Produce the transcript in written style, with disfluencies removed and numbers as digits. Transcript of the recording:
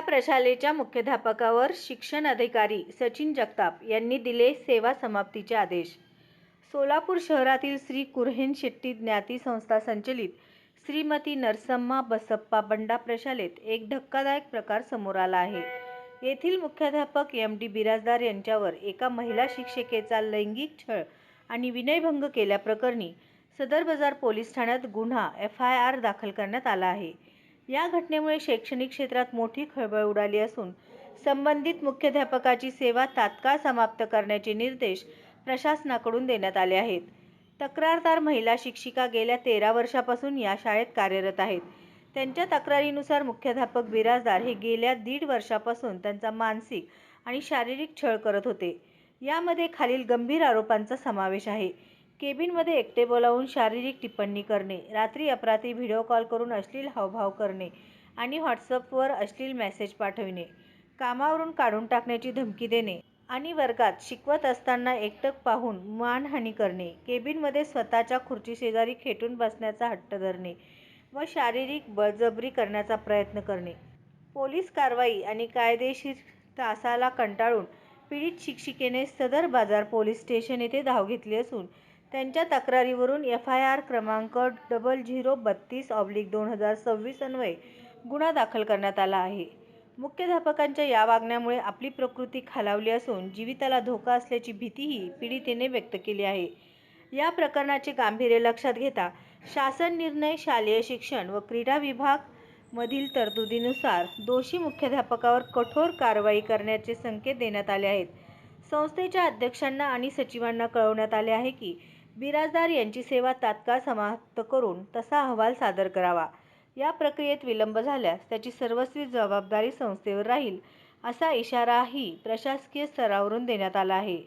प्रशालेच्या मुख्याध्यापकावर शिक्षण अधिकारी सचिन जगताप यांनी दिले सेवा समाप्तीचे आदेश। सोलापूर शहरातील श्री कुऱ्हेन शेट्टी ज्ञाती संस्था संचलित श्रीमती नरसम्मा बसप्पा बंडा प्रशालेत एक धक्कादायक प्रकार समोर आला आहे। येथील मुख्याध्यापक एम.डी. बिराजदार यांच्यावर एका महिला शिक्षिकेचा लैंगिक छळ आणि विनयभंग केल्याप्रकरणी सदर बाजार पोलीस ठाण्यात गुन्हा FIR दाखल करण्यात आला आहे। या घटनेमुळे शैक्षणिक क्षेत्रात मोठी खळबळ उडाली असून संबंधित मुख्याध्यापकाची सेवा तात्काळ समाप्त करण्याचे निर्देश प्रशासनाकडून देण्यात आले आहेत। तक्रारदार महिला शिक्षिका गेल्या 13 वर्षांपासून या शाळेत कार्यरत आहेत। त्यांच्या तक्रारीनुसार मुख्याध्यापक बिराजदार हे गेल्या 1.5 वर्षांपासून त्यांचा मानसिक आणि शारीरिक छळ करत होते। यामध्ये खालील गंभीर आरोपांचा समावेश आहे: केबिनमध्ये एकटे बोलावून शारीरिक टिप्पणी करणे, रात्री अपरात्री व्हिडिओ कॉल करून अश्लील हावभाव करणे आणि व्हॉट्सअपवर अश्लील मेसेज पाठविणे, कामावरून काढून टाकण्याची धमकी देणे आणि वर्गात शिकवत असताना एकटक पाहून मानहानी करणे, केबिनमध्ये स्वतःच्या खुर्चीशेजारी खेटून बसण्याचा हट्ट धरणे व शारीरिक बळजबरी करण्याचा प्रयत्न करणे। पोलीस कारवाई आणि कायदेशीर त्रासाला कंटाळून पीडित शिक्षिकेने सदर बाजार पोलीस स्टेशन येथे धाव घेतली असून त्यांच्या तक्रारीवरून FIR क्रमांक 0032/2026 अन्वये गुन्हा दाखल करण्यात आला आहे। मुख्याध्यापकांच्या या वागण्यामुळे आपली प्रकृती खालावली असून जीविताला धोका असल्याची भीतीही पीडितेने व्यक्त केली आहे। या प्रकरणाचे गांभीर्य लक्षात घेता शासन निर्णय, शालेय शिक्षण व क्रीडा विभाग मधील तरतुदीनुसार दोषी मुख्याध्यापकावर कठोर कारवाई करण्याचे संकेत देण्यात आले आहेत। संस्थेच्या अध्यक्षांना आणि सचिवांना कळवण्यात आले आहे की बिराजदार यांची सेवा तात्काळ समाप्त करून तसा अहवाल सादर करावा। या प्रक्रियेत विलंब झाल्यास त्याची सर्वस्वी जबाबदारी संस्थेवर राहील, असा इशाराही प्रशासकीय स्तरावरून देण्यात आला आहे।